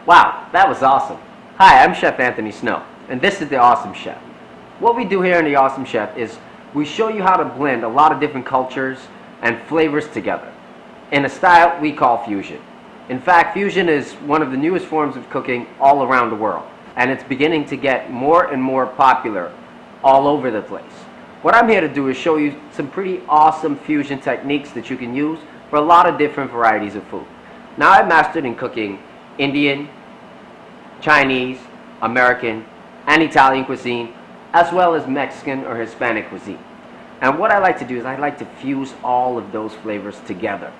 Wow, that was awesome. Hi, I'm Chef Anthony Snow, and this is The Awesome Chef. What we do here in The Awesome Chef is we show you how to blend a lot of different cultures and flavors together in a style we call fusion. In fact, fusion is one of the newest forms of cooking all around the world, and it's beginning to get more and more popular all over the place. What I'm here to do is show you some pretty awesome fusion techniques that you can use for a lot of different varieties of food. Now, I've mastered in cooking Indian, Chinese, American, and Italian cuisine, as well as Mexican or Hispanic cuisine. And what I like to do is I like to fuse all of those flavors together.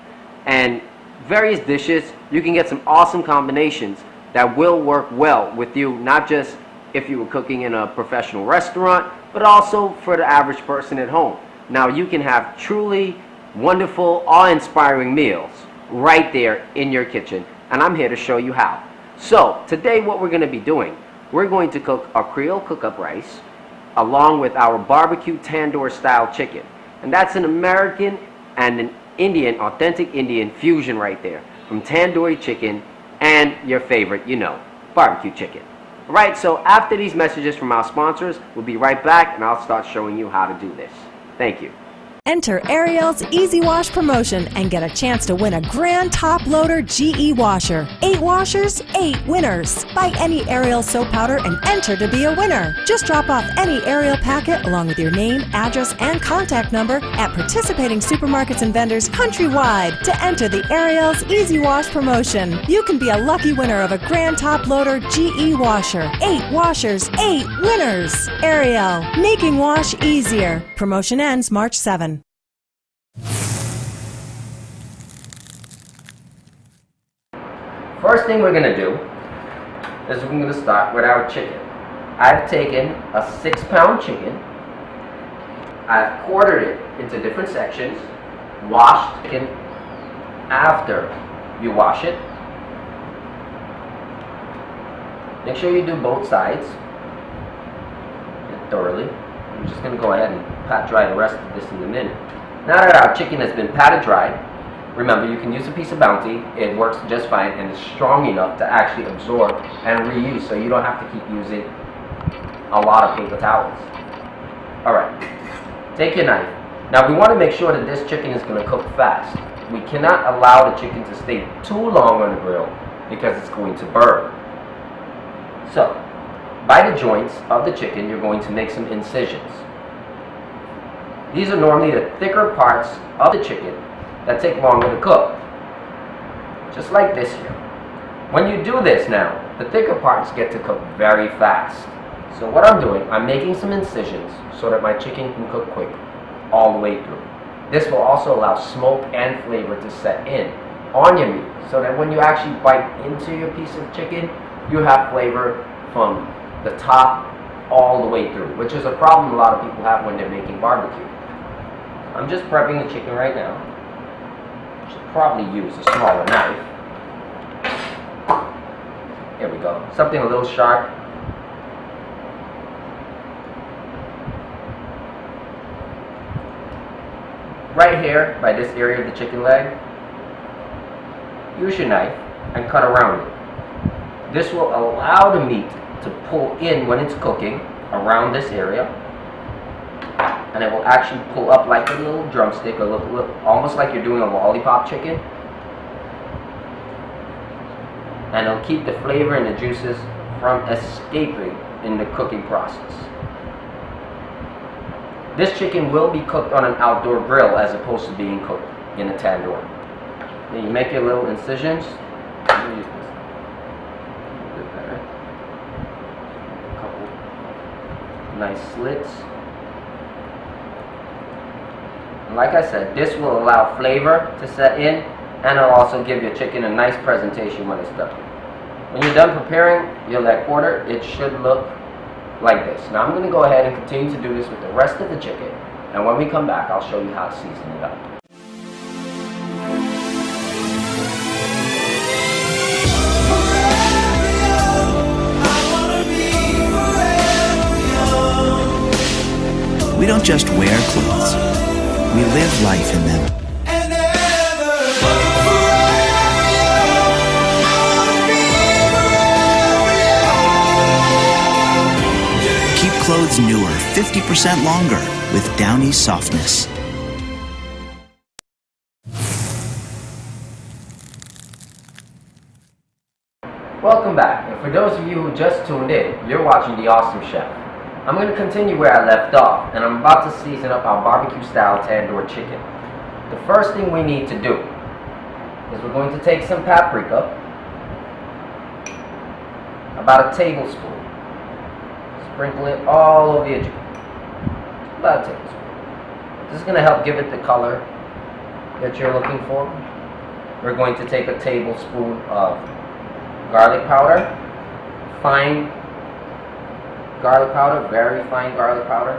And various dishes, you can get some awesome combinations that will work well with you, not just if you were cooking in a professional restaurant, but also for the average person at home. Now, you can have truly wonderful, awe-inspiring meals right there in your kitchen, and I'm here to show you how. So, today what we're going to be doing, we're going to cook a Creole cook-up rice along with our barbecue tandoor style chicken. And that's an American and an Indian, authentic Indian fusion right there, from tandoori chicken and your favorite, barbecue chicken. Alright, so after these messages from our sponsors, we'll be right back and I'll start showing you how to do this. Thank you. Enter Ariel's Easy Wash promotion and get a chance to win a grand top loader GE washer. 8 washers, 8 winners. Buy any Ariel soap powder and enter to be a winner. Just drop off any Ariel packet along with your name, address, and contact number at participating supermarkets and vendors countrywide to enter the Ariel's Easy Wash promotion. You can be a lucky winner of a grand top loader GE washer. 8 washers, 8 winners. Ariel, making wash easier. Promotion ends March 7. First thing we're going to do is we're going to start with our chicken. I've taken a 6-pound chicken, I've quartered it into different sections, washed chicken. After you wash it, make sure you do both sides thoroughly. I'm just going to go ahead and pat dry the rest of this in a minute. Now that our chicken has been patted dry, remember you can use a piece of Bounty. It works just fine and is strong enough to actually absorb and reuse, so you don't have to keep using a lot of paper towels. Alright, take your knife. Now we want to make sure that this chicken is going to cook fast. We cannot allow the chicken to stay too long on the grill because it's going to burn. So, by the joints of the chicken, you're going to make some incisions. These are normally the thicker parts of the chicken that take longer to cook. Just like this here. When you do this now, the thicker parts get to cook very fast. So what I'm doing, I'm making some incisions so that my chicken can cook quick all the way through. This will also allow smoke and flavor to set in on your meat, so that when you actually bite into your piece of chicken, you have flavor from the top all the way through, which is a problem a lot of people have when they're making barbecue. I'm just prepping the chicken right now. Should probably use a smaller knife. Here we go. Something a little sharp. Right here, by this area of the chicken leg, use your knife and cut around it. This will allow the meat to pull in when it's cooking around this area, and it will actually pull up like a little drumstick, almost like you're doing a lollipop chicken, and it'll keep the flavor and the juices from escaping in the cooking process. This chicken will be cooked on an outdoor grill as opposed to being cooked in a tandoor. Then you make your little incisions. Nice slits. And like I said, this will allow flavor to set in, and it'll also give your chicken a nice presentation when it's done. When you're done preparing your leg quarter, it should look like this. Now I'm going to go ahead and continue to do this with the rest of the chicken, and when we come back, I'll show you how to season it up. We don't just wear clothes, we live life in them. It's newer, 50% longer, with downy softness. Welcome back, and for those of you who just tuned in, you're watching The Awesome Chef. I'm going to continue where I left off, and I'm about to season up our barbecue-style tandoor chicken. The first thing we need to do is we're going to take some paprika, about a tablespoon, sprinkle it all over your chicken, about a tablespoon. This is going to help give it the color that you're looking for. We're going to take a tablespoon of garlic powder, fine garlic powder, very fine garlic powder.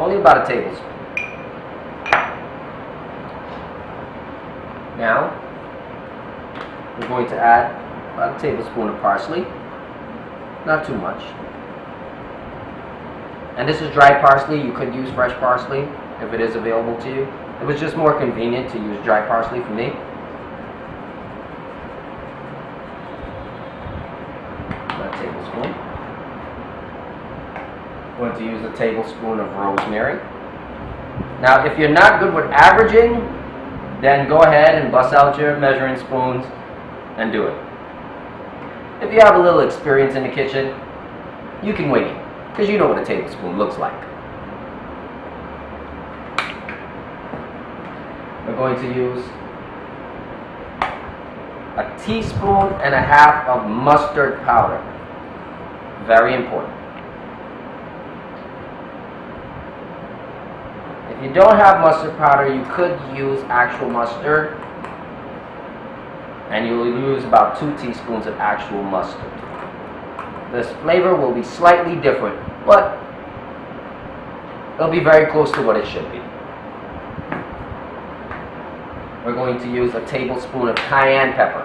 Only about a tablespoon. Now, we're going to add about a tablespoon of parsley, not too much. And this is dry parsley. You could use fresh parsley if it is available to you. It was just more convenient to use dry parsley for me. About a tablespoon. I'm going to use a tablespoon of rosemary. Now, if you're not good with averaging, then go ahead and bust out your measuring spoons and do it. If you have a little experience in the kitchen, you can wing it, because you know what a tablespoon looks like. We're going to use a teaspoon and a half of mustard powder. Very important. If you don't have mustard powder, you could use actual mustard, and you'll use about 2 teaspoons of actual mustard. This flavor will be slightly different, but it'll be very close to what it should be. We're going to use a tablespoon of cayenne pepper.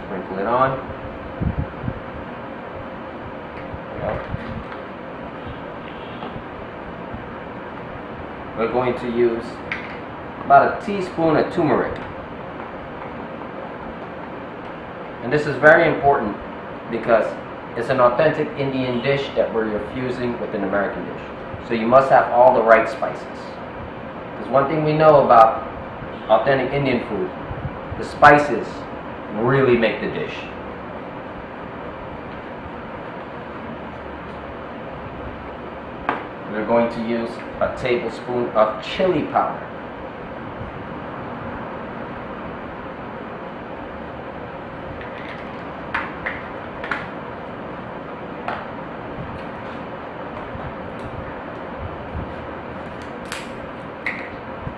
Sprinkle it on. There we go. We're going to use about a teaspoon of turmeric. And this is very important because it's an authentic Indian dish that we're fusing with an American dish. So you must have all the right spices. Because one thing we know about authentic Indian food, the spices really make the dish. We're going to use a tablespoon of chili powder.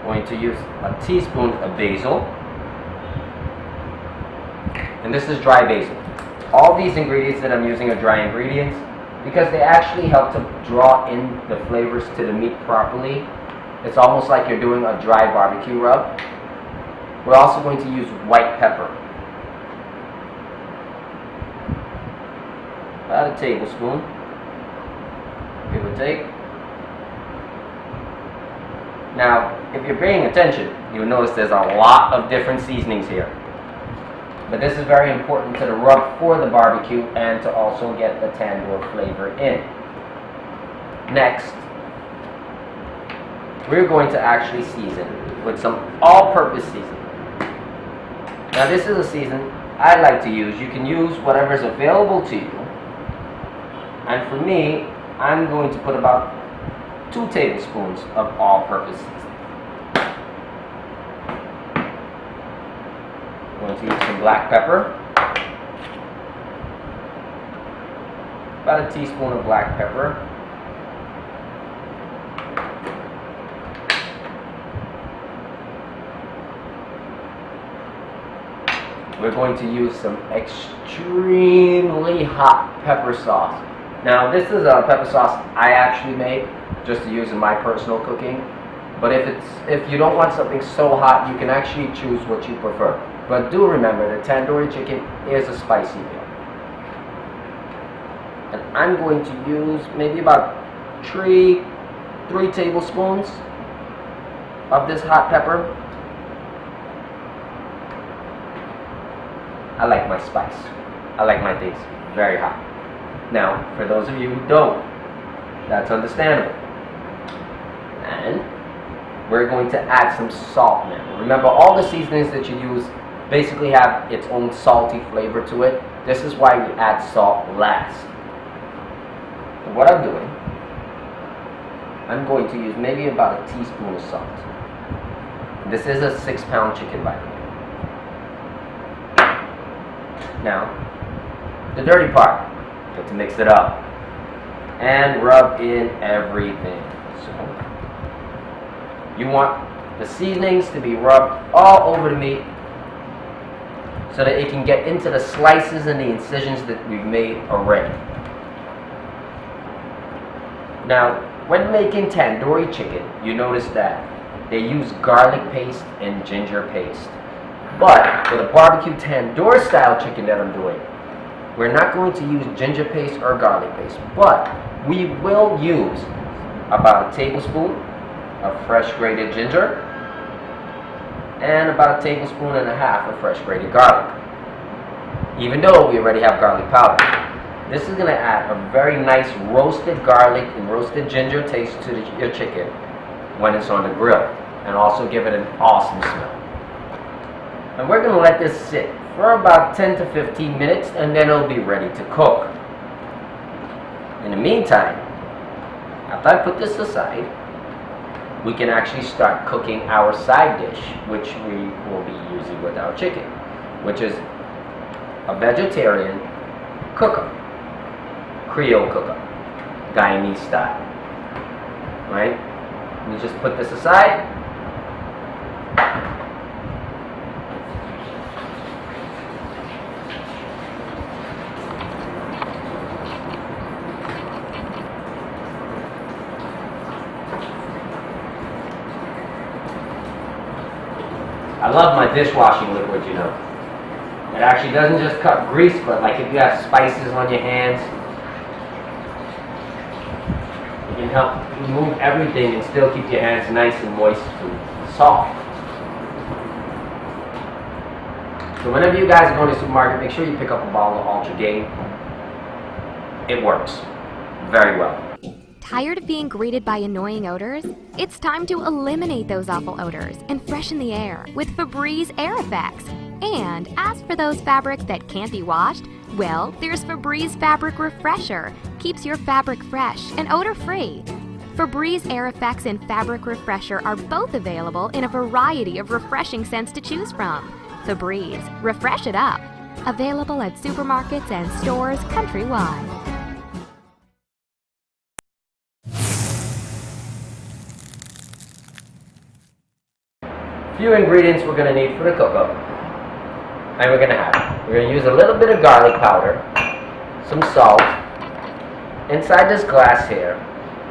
Going to use a teaspoon of basil, and this is dry basil. All these ingredients that I'm using are dry ingredients because they actually help to draw in the flavors to the meat properly. It's almost like you're doing a dry barbecue rub. We're also going to use white pepper, about a tablespoon, give or take. Now, if you're paying attention, you'll notice there's a lot of different seasonings here. But this is very important to the rub for the barbecue and to also get the tandoor flavor in. Next, we're going to actually season with some all-purpose seasoning. Now, this is a season I like to use. You can use whatever's available to you. And for me, I'm going to put about 2 tablespoons of all-purpose seasoning. I'm going to use some black pepper. About a teaspoon of black pepper. We're going to use some extremely hot pepper sauce. Now, this is a pepper sauce I actually make just to use in my personal cooking. But if you don't want something so hot, you can actually choose what you prefer. But do remember, the tandoori chicken is a spicy meal. And I'm going to use maybe about 3 tablespoons of this hot pepper. I like my spice. I like my things very hot. Now, for those of you who don't, that's understandable. And we're going to add some salt now. Remember, all the seasonings that you use basically have its own salty flavor to it. This is why we add salt last. So what I'm doing, I'm going to use maybe about a teaspoon of salt. This is a 6-pound chicken, by the way. Now, the dirty part, get to mix it up and rub in everything. So, you want the seasonings to be rubbed all over the meat so that it can get into the slices and the incisions that we've made already. Now, when making tandoori chicken, you notice that they use garlic paste and ginger paste. But for the barbecue tandoor style chicken that I'm doing, we're not going to use ginger paste or garlic paste, but we will use about a tablespoon of fresh grated ginger and about a tablespoon and a half of fresh grated garlic. Even though we already have garlic powder, this is going to add a very nice roasted garlic and roasted ginger taste to your chicken when it's on the grill, and also give it an awesome smell. And we're going to let this sit for about 10 to 15 minutes, and then it'll be ready to cook. In the meantime, after I put this aside, we can actually start cooking our side dish, which we will be using with our chicken, which is a vegetarian cook-up, Creole cook-up, Guyanese style. Right? We just put this aside. I love my dishwashing liquid, you know. It actually doesn't just cut grease, but like if you have spices on your hands, it can help remove everything and still keep your hands nice and moist and soft. So whenever you guys go to the supermarket, make sure you pick up a bottle of Ultra Gain. It works very well. Tired of being greeted by annoying odors? It's time to eliminate those awful odors and freshen the air with Febreze Air Effects. And as for those fabrics that can't be washed, well, there's Febreze Fabric Refresher. Keeps your fabric fresh and odor-free. Febreze Air Effects and Fabric Refresher are both available in a variety of refreshing scents to choose from. Febreze, refresh it up. Available at supermarkets and stores countrywide. Few ingredients we're going to need for the cook-up, and we're going to have. We're going to use a little bit of garlic powder, some salt. Inside this glass here,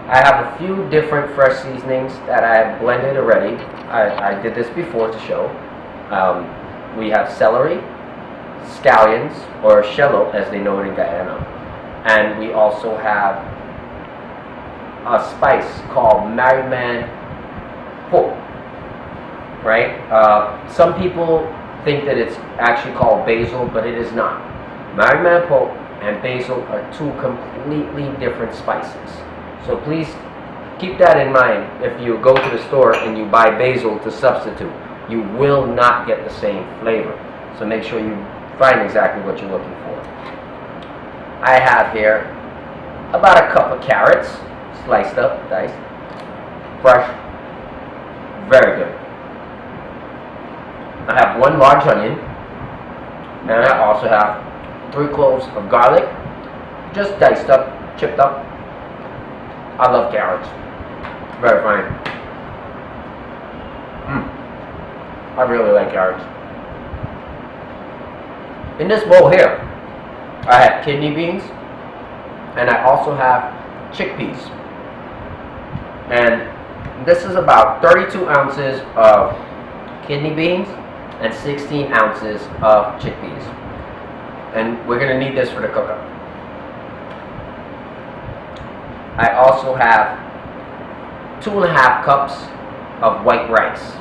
I have a few different fresh seasonings that I have blended already. I did this before to show. We have celery, scallions, or shallot as they know it in Guyana, and we also have a spice called Married Man pork. Right? Some people think that it's actually called basil, but it is not. Married Man pork and basil are two completely different spices. So please keep that in mind if you go to the store and you buy basil to substitute. You will not get the same flavor. So make sure you find exactly what you're looking for. I have here about a cup of carrots, sliced up, diced, fresh, very good. I have 1 large onion, and I also have 3 cloves of garlic, just diced up, chipped up. I love carrots. Very fine. I really like carrots. In this bowl here, I have kidney beans, and I also have chickpeas. And this is about 32 ounces of kidney beans and 16 ounces of chickpeas. And we're going to need this for the cook-up. I also have 2.5 cups of white rice,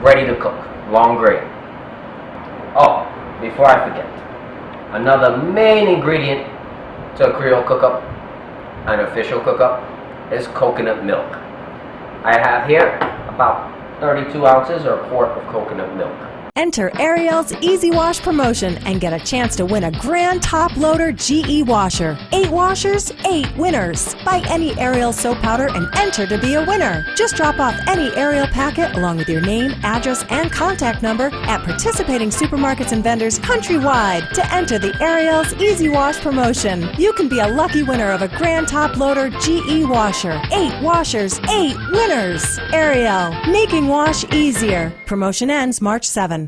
ready to cook, long grain. Oh, before I forget, another main ingredient to a Creole cook-up, an official cook-up, is coconut milk. I have here about 32 ounces or a quart of coconut milk. Enter Ariel's Easy Wash promotion and get a chance to win a grand top loader GE washer. 8 washers, 8 winners. Buy any Ariel soap powder and enter to be a winner. Just drop off any Ariel packet along with your name, address, and contact number at participating supermarkets and vendors countrywide to enter the Ariel's Easy Wash promotion. You can be a lucky winner of a grand top loader GE washer. 8 washers, 8 winners. Ariel, making wash easier. Promotion ends March 7.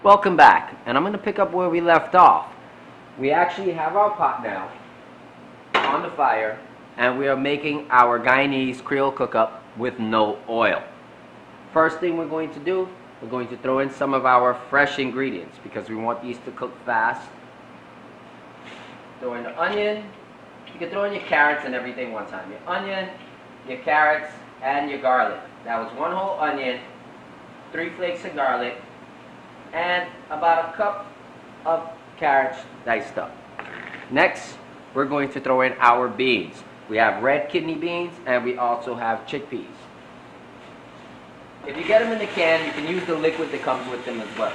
Welcome back, and I'm going to pick up where we left off. We actually have our pot now on the fire, and we are making our Guyanese Creole cook-up with no oil. First thing we're going to do, we're going to throw in some of our fresh ingredients because we want these to cook fast. Throw in the onion. You can throw in your carrots and everything one time. Your onion, your carrots, and your garlic. That was 1 whole onion, 3 flakes of garlic, and about a cup of carrots diced up. Next, we're going to throw in our beans. We have red kidney beans and we also have chickpeas. If you get them in the can, you can use the liquid that comes with them as well.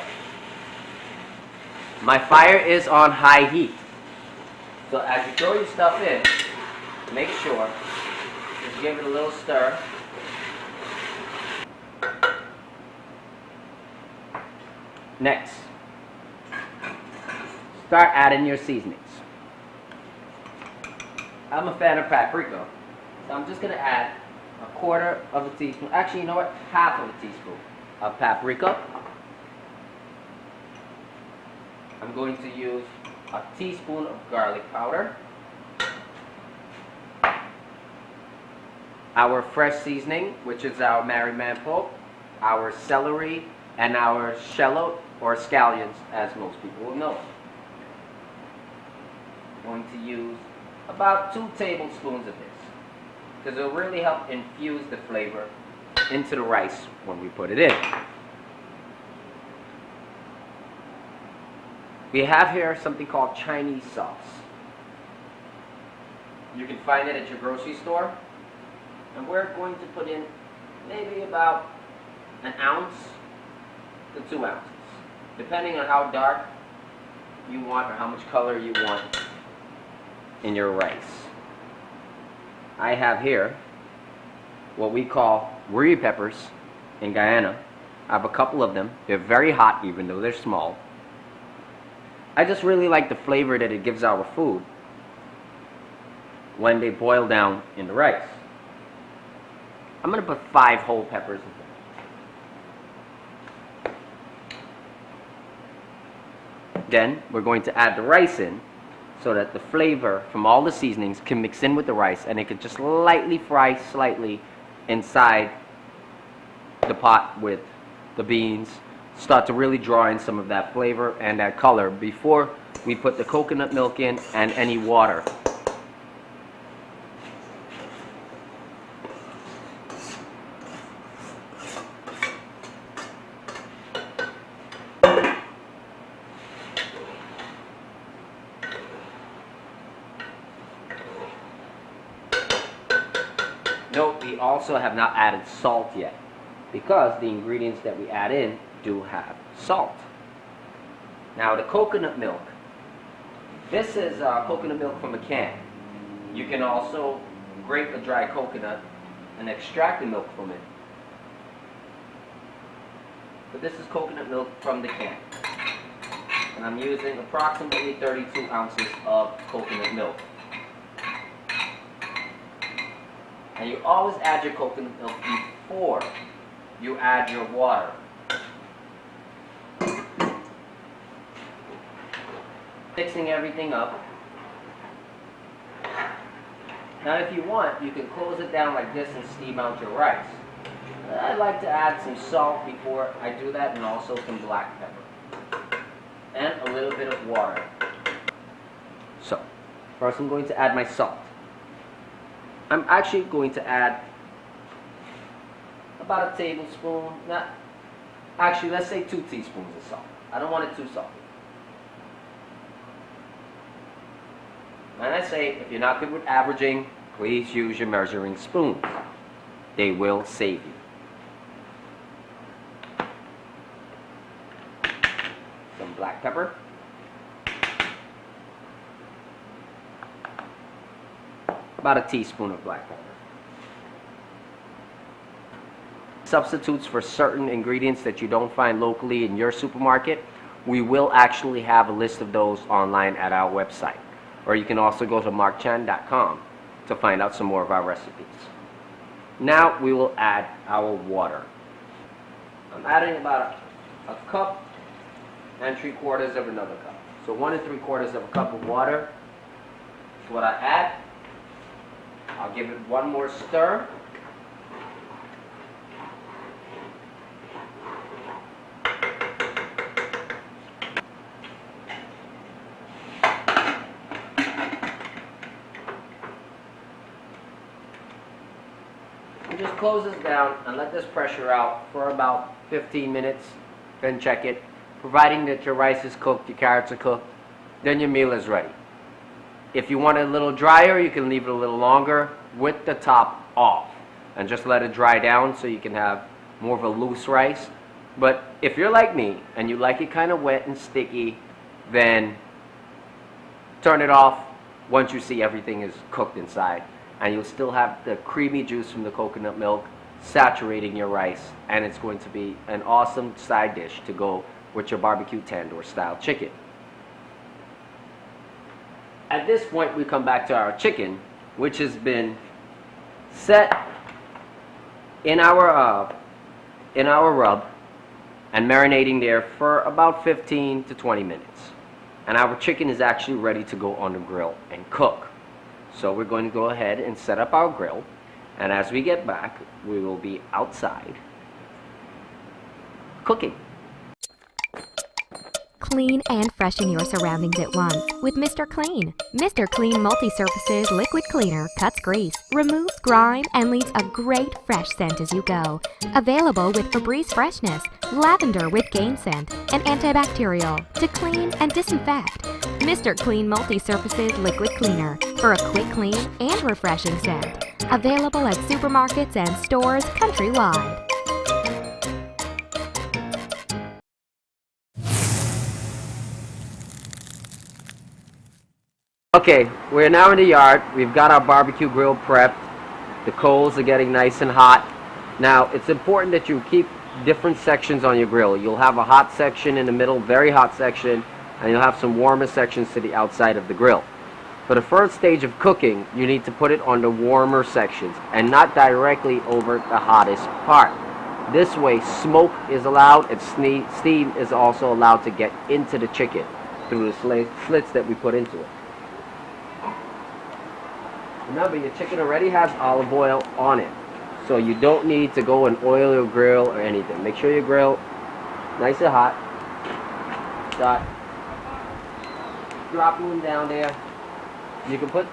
My fire is on high heat. So as you throw your stuff in, make sure, just give it a little stir. Next, start adding your seasonings. I'm a fan of paprika, so I'm just going to add a 1/4 of a teaspoon, actually you know what, 1/2 of a teaspoon of paprika. I'm going to use a teaspoon of garlic powder, our fresh seasoning, which is our Merriman pulp, our celery, and our shallot or scallions, as most people will know. I'm going to use about 2 tablespoons of this because it will really help infuse the flavor into the rice when we put it in. We have here something called Chinese sauce. You can find it at your grocery store, and we're going to put in maybe about 1 ounce to 2 ounces, depending on how dark you want or how much color you want in your rice. I have here what we call worry peppers in Guyana. I have a couple of them. They're very hot even though they're small. I just really like the flavor that it gives our food when they boil down in the rice. I'm going to put 5 whole peppers in. Then we're going to add the rice in so that the flavor from all the seasonings can mix in with the rice and it can just lightly fry slightly inside the pot with the beans. Start to really draw in some of that flavor and that color before we put the coconut milk in and any water. Note, we also have not added salt yet because the ingredients that we add in do have salt. Now the coconut milk. This is coconut milk from a can. You can also grate a dry coconut and extract the milk from it. But this is coconut milk from the can. And I'm using approximately 32 ounces of coconut milk. And you always add your coconut milk before you add your water. Mixing everything up. Now if you want, you can close it down like this and steam out your rice. I like to add some salt before I do that and also some black pepper. And a little bit of water. So, first I'm going to add my salt. I'm actually going to add about a tablespoon, not, actually let's say 2 teaspoons of salt. I don't want it too salty. And I say, if you're not good with averaging, please use your measuring spoons. They will save you. Some black pepper. About a teaspoon of black pepper. Substitutes for certain ingredients that you don't find locally in your supermarket, we will actually have a list of those online at our website. Or you can also go to markchan.com to find out some more of our recipes. Now we will add our water. I'm adding about a cup and 3/4 of another cup. So 1 3/4 of a cup of water is what I add. I'll give it one more stir. Just close this down and let this pressure out for about 15 minutes, then check it. Providing that your rice is cooked, your carrots are cooked, then your meal is ready. If you want it a little drier, you can leave it a little longer with the top off and just let it dry down so you can have more of a loose rice. But if you're like me and you like it kind of wet and sticky, then turn it off once you see everything is cooked inside. And you'll still have the creamy juice from the coconut milk saturating your rice, and it's going to be an awesome side dish to go with your barbecue tandoor style chicken. At this point we come back to our chicken, which has been set in our rub and marinating there for about 15 to 20 minutes. And our chicken is actually ready to go on the grill and cook. So we're going to go ahead and set up our grill, and as we get back, we will be outside cooking. Clean and freshen your surroundings at once with Mr. Clean. Mr. Clean Multi-Surfaces Liquid Cleaner cuts grease, removes grime, and leaves a great fresh scent as you go. Available with Febreze Freshness, lavender with Gain Scent, and antibacterial to clean and disinfect. Mr. Clean Multi-Surfaces Liquid Cleaner for a quick clean and refreshing scent. Available at supermarkets and stores countrywide. Okay, we're now in the yard. We've got our barbecue grill prepped. The coals are getting nice and hot. Now, it's important that you keep different sections on your grill. You'll have a hot section in the middle, very hot section, and you'll have some warmer sections to the outside of the grill. For the first stage of cooking, you need to put it on the warmer sections and not directly over the hottest part. This way, smoke is allowed and steam is also allowed to get into the chicken through the slits that we put into it. Remember, your chicken already has olive oil on it, so you don't need to go and oil your grill or anything. Make sure your grill nice and hot. Start dropping them down there. You can put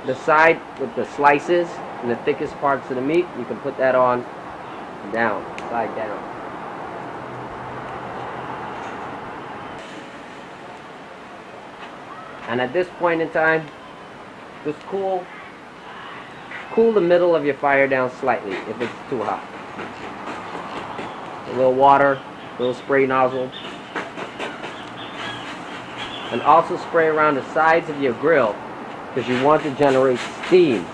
the side with the slices and the thickest parts of the meat. You can put that on down, side down. And at this point in time, just cool the middle of your fire down slightly if it's too hot. A little water, a little spray nozzle. And also spray around the sides of your grill because you want to generate steam.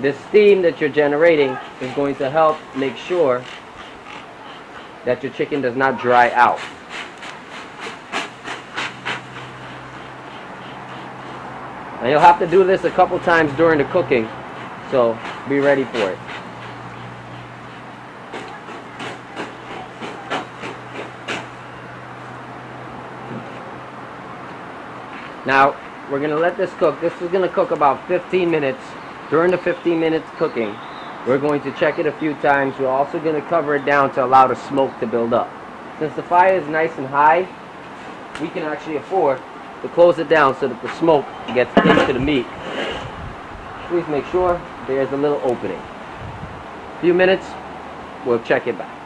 This steam that you're generating is going to help make sure that your chicken does not dry out. And you'll have to do this a couple times during the cooking, so be ready for it. Now, we're going to let this cook. This is going to cook about 15 minutes. During the 15 minutes cooking, we're going to check it a few times. We're also going to cover it down to allow the smoke to build up. Since the fire is nice and high, we can actually afford to close it down so that the smoke gets into the meat. Please make sure there's a little opening. few minutes, we'll check it back.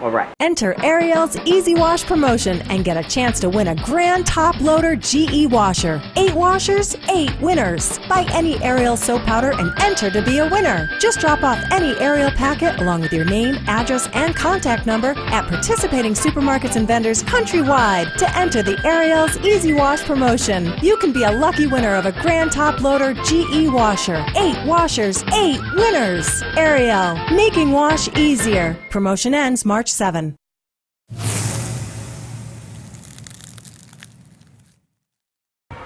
All right. Enter Ariel's Easy Wash promotion and get a chance to win a grand top loader GE washer. 8 washers, 8 winners. Buy any Ariel soap powder and enter to be a winner. Just drop off any Ariel packet along with your name, address, and contact number at participating supermarkets and vendors countrywide to enter the Ariel's Easy Wash promotion. You can be a lucky winner of a grand top loader GE washer. 8 washers, 8 winners. Ariel, making wash easier. Promotion ends March 7.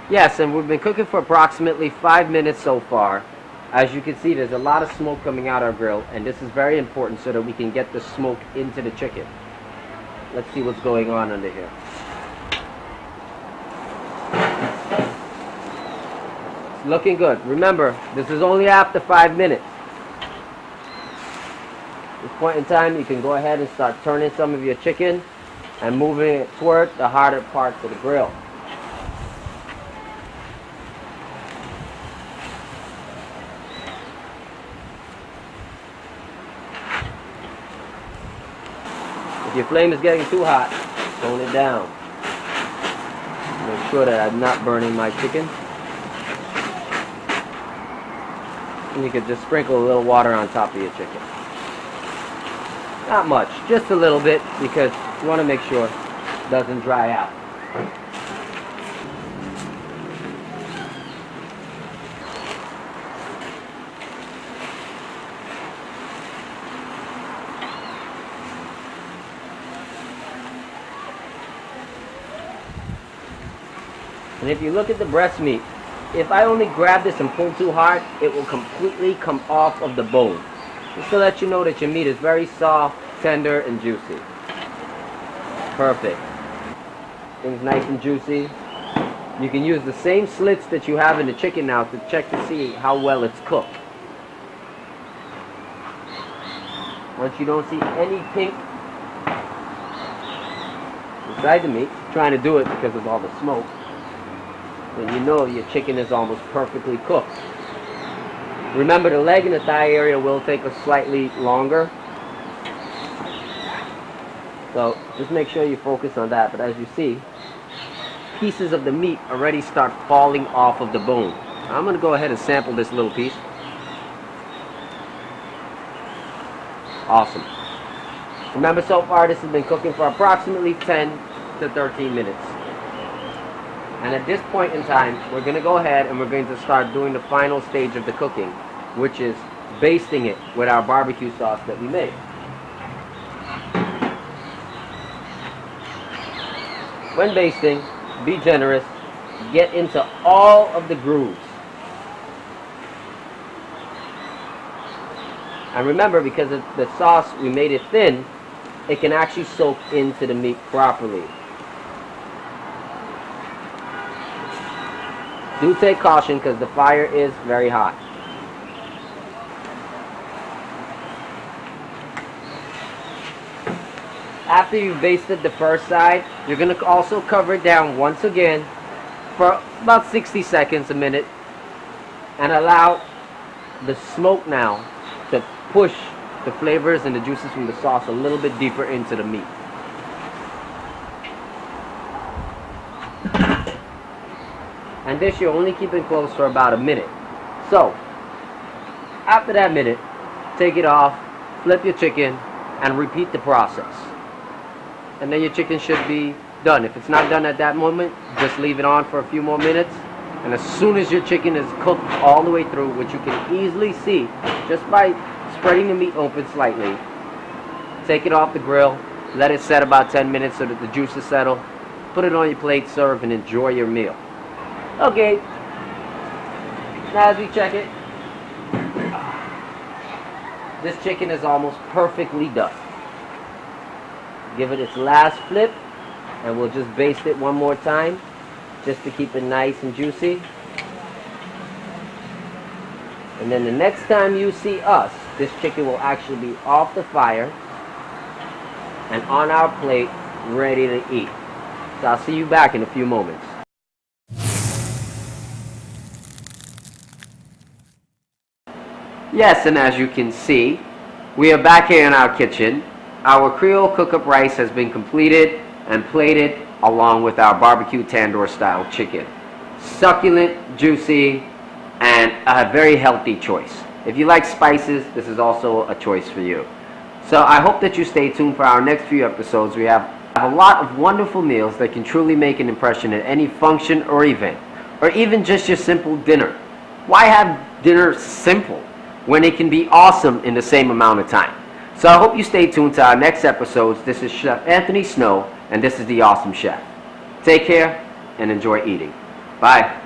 Yes, and we've been cooking for approximately 5 minutes so far. As you can see, there's a lot of smoke coming out our grill, and this is very important so that we can get the smoke into the chicken. Let's see what's going on under here. It's looking good. Remember, this is only after 5 minutes. At this point in time, you can go ahead and start turning some of your chicken and moving it toward the harder parts of the grill. If your flame is getting too hot, tone it down. Make sure that I'm not burning my chicken. And you can just sprinkle a little water on top of your chicken. Not much, just a little bit, because you want to make sure it doesn't dry out. And if you look at the breast meat, if I only grab this and pull too hard, it will completely come off of the bone. Just to let you know that your meat is very soft, tender, and juicy. Perfect. Things nice and juicy. You can use the same slits that you have in the chicken now to check to see how well it's cooked. Once you don't see any pink inside the meat, trying to do it because of all the smoke, then you know your chicken is almost perfectly cooked. Remember, the leg and the thigh area will take us slightly longer. So just make sure you focus on that. But as you see, pieces of the meat already start falling off of the bone. I'm going to go ahead and sample this little piece. Awesome. Remember, so far this has been cooking for approximately 10 to 13 minutes. And at this point in time, we're going to go ahead and we're going to start doing the final stage of the cooking, which is basting it with our barbecue sauce that we made. When basting, be generous, get into all of the grooves. And remember, because of the sauce, we made it thin, it can actually soak into the meat properly. Do take caution because the fire is very hot. After you've basted the first side, you're going to also cover it down once again for about 60 seconds, a minute, and allow the smoke now to push the flavors and the juices from the sauce a little bit deeper into the meat. And this you're only keeping close for about a minute. So, after that minute, take it off, flip your chicken, and repeat the process. And then your chicken should be done. If it's not done at that moment, just leave it on for a few more minutes. And as soon as your chicken is cooked all the way through, which you can easily see just by spreading the meat open slightly, take it off the grill, let it set about 10 minutes so that the juices settle, put it on your plate, serve, and enjoy your meal. Okay, now as we check it, this chicken is almost perfectly done. Give it its last flip, and we'll just baste it one more time, just to keep it nice and juicy. And then the next time you see us, this chicken will actually be off the fire and on our plate, ready to eat. So I'll see you back in a few moments. Yes, and as you can see, We are back here in our kitchen. Our Creole cook-up rice has been completed and plated along with our barbecue tandoor style chicken. Succulent, juicy, and a very healthy choice. If you like spices, this is also a choice for you. So I hope that you stay tuned for our next few episodes. We have a lot of wonderful meals that can truly make an impression at any function or event, or even just your simple dinner. Why have dinner simple when it can be awesome in the same amount of time? So I hope you stay tuned to our next episodes. This is Chef Anthony Snow, and this is The Awesome Chef. Take care and enjoy eating. Bye.